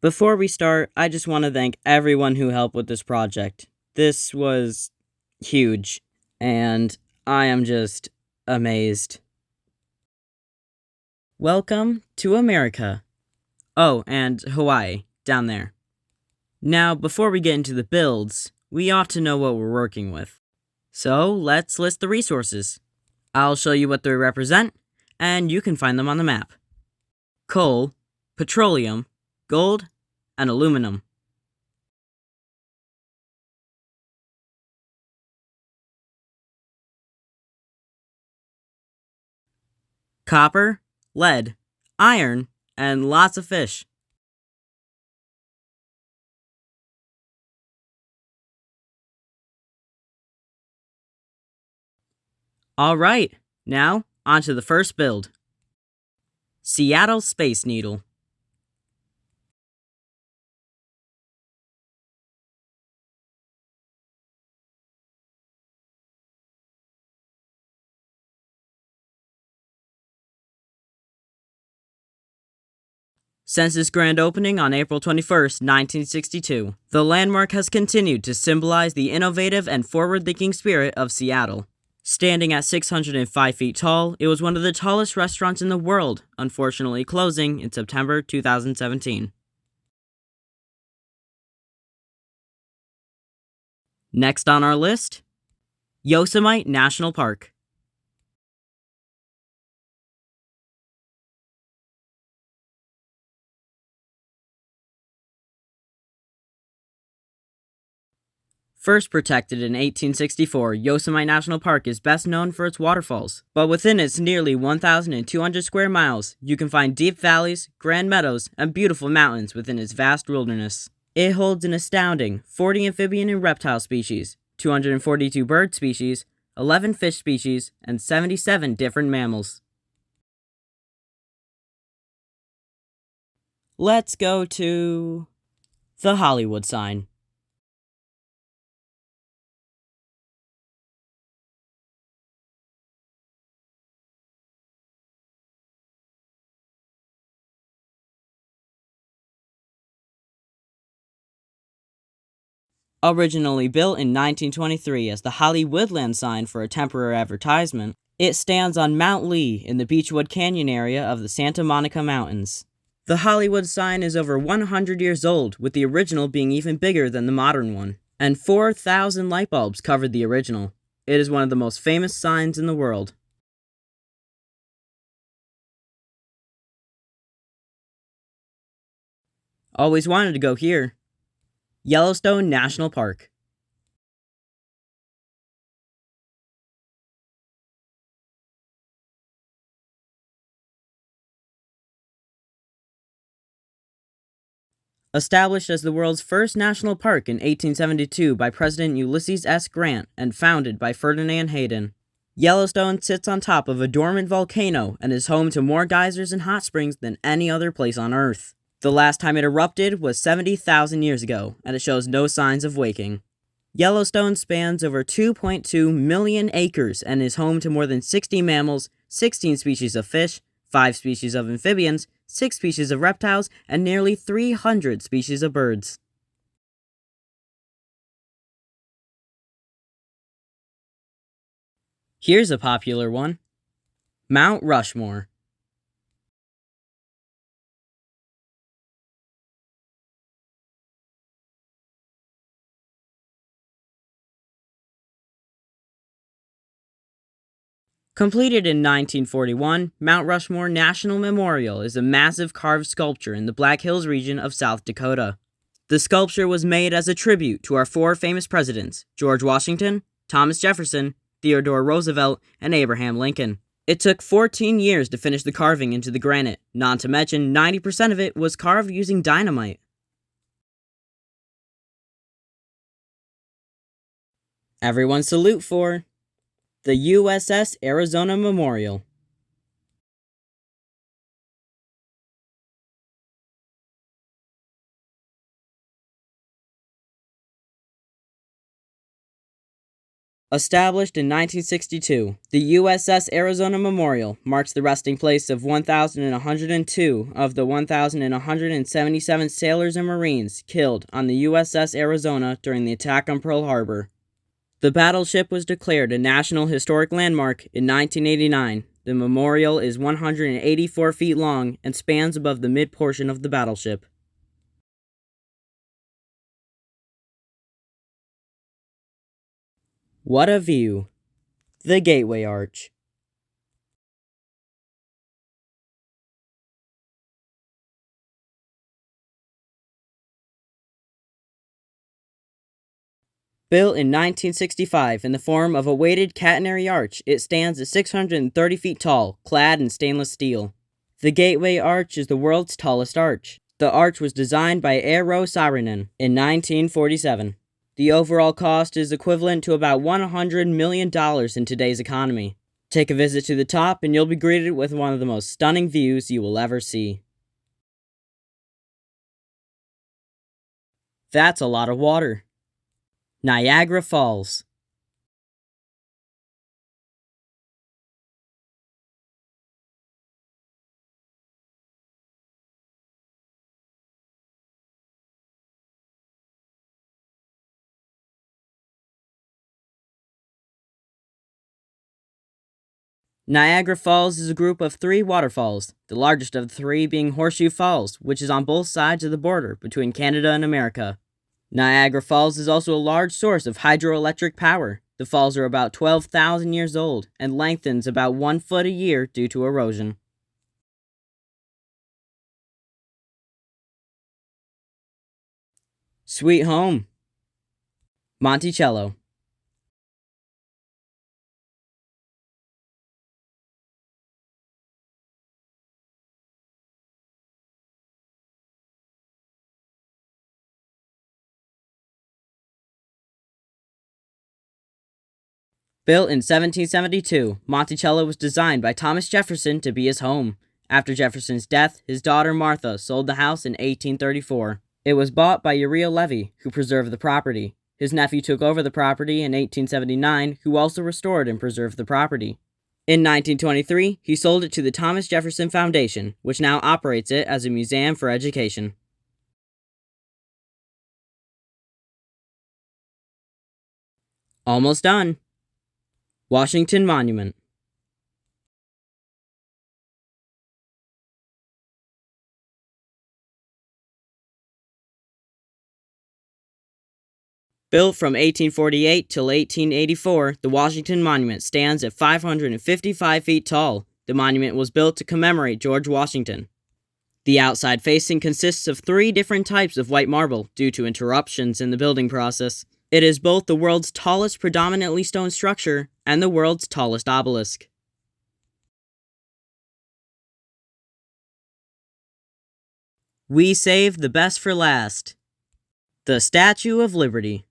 Before we start, I just want to thank everyone who helped with this project. This was huge, and I am just amazed. Welcome to America. Oh, and Hawaii, down there. Now, before we get into the builds, we ought to know what we're working with. So, let's list the resources. I'll show you what they represent, and you can find them on the map. Coal, petroleum, gold, and aluminum. Copper, lead, iron, and lots of fish. Alright, now on to the first build. Seattle Space Needle. Since its grand opening on April 21st, 1962, the landmark has continued to symbolize the innovative and forward-thinking spirit of Seattle. Standing at 605 feet tall, it was one of the tallest restaurants in the world, unfortunately closing in September 2017. Next on our list, Yosemite National Park. First protected in 1864, Yosemite National Park is best known for its waterfalls. But within its nearly 1,200 square miles, you can find deep valleys, grand meadows, and beautiful mountains within its vast wilderness. It holds an astounding 40 amphibian and reptile species, 242 bird species, 11 fish species, and 77 different mammals. Let's go to the Hollywood sign. Originally built in 1923 as the Hollywoodland sign for a temporary advertisement, it stands on Mount Lee in the Beechwood Canyon area of the Santa Monica Mountains. The Hollywood sign is over 100 years old, with the original being even bigger than the modern one, and 4,000 light bulbs covered the original. It is one of the most famous signs in the world. Always wanted to go here. Yellowstone National Park. Established as the world's first national park in 1872 by President Ulysses S. Grant and founded by Ferdinand Hayden, Yellowstone sits on top of a dormant volcano and is home to more geysers and hot springs than any other place on Earth. The last time it erupted was 70,000 years ago, and it shows no signs of waking. Yellowstone spans over 2.2 million acres and is home to more than 60 mammals, 16 species of fish, 5 species of amphibians, 6 species of reptiles, and nearly 300 species of birds. Here's a popular one. Mount Rushmore. Completed in 1941, Mount Rushmore National Memorial is a massive carved sculpture in the Black Hills region of South Dakota. The sculpture was made as a tribute to our 4 famous presidents, George Washington, Thomas Jefferson, Theodore Roosevelt, and Abraham Lincoln. It took 14 years to finish the carving into the granite, not to mention 90% of it was carved using dynamite. Everyone salute for the USS Arizona Memorial. Established in 1962, the USS Arizona Memorial marks the resting place of 1,102 of the 1,177 sailors and Marines killed on the USS Arizona during the attack on Pearl Harbor. The battleship was declared a National Historic Landmark in 1989. The memorial is 184 feet long and spans above the mid-portion of the battleship. What a view! The Gateway Arch. Built in 1965 in the form of a weighted catenary arch, it stands at 630 feet tall, clad in stainless steel. The Gateway Arch is the world's tallest arch. The arch was designed by Eero Saarinen in 1947. The overall cost is equivalent to about $100 million in today's economy. Take a visit to the top and you'll be greeted with one of the most stunning views you will ever see. That's a lot of water. Niagara Falls. Niagara Falls is a group of 3 waterfalls, the largest of the 3 being Horseshoe Falls, which is on both sides of the border between Canada and America. Niagara Falls is also a large source of hydroelectric power. The falls are about 12,000 years old and lengthens about 1 foot a year due to erosion. Sweet Home. Monticello. Built in 1772, Monticello was designed by Thomas Jefferson to be his home. After Jefferson's death, his daughter Martha sold the house in 1834. It was bought by Uriah Levy, who preserved the property. His nephew took over the property in 1879, who also restored and preserved the property. In 1923, he sold it to the Thomas Jefferson Foundation, which now operates it as a museum for education. Almost done. Washington Monument. Built from 1848 till 1884, the Washington Monument stands at 555 feet tall. The monument was built to commemorate George Washington. The outside facing consists of 3 different types of white marble due to interruptions in the building process. It is both the world's tallest predominantly stone structure and the world's tallest obelisk. We saved the best for last. The Statue of Liberty.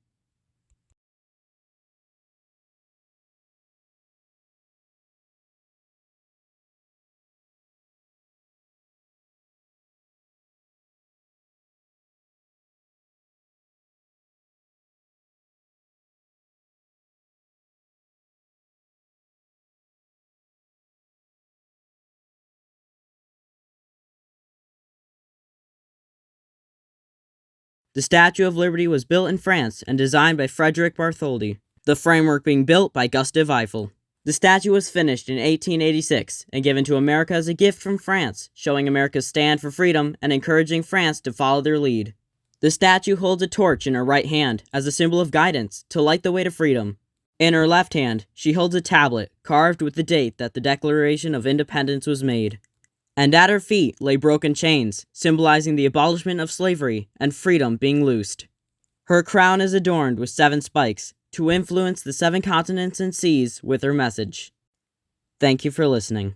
The Statue of Liberty was built in France and designed by Frederick Bartholdi, the framework being built by Gustave Eiffel. The statue was finished in 1886 and given to America as a gift from France, showing America's stand for freedom and encouraging France to follow their lead. The statue holds a torch in her right hand as a symbol of guidance to light the way to freedom. In her left hand, she holds a tablet carved with the date that the Declaration of Independence was made. And at her feet lay broken chains, symbolizing the abolishment of slavery and freedom being loosed. Her crown is adorned with 7 spikes to influence the 7 continents and seas with her message. Thank you for listening.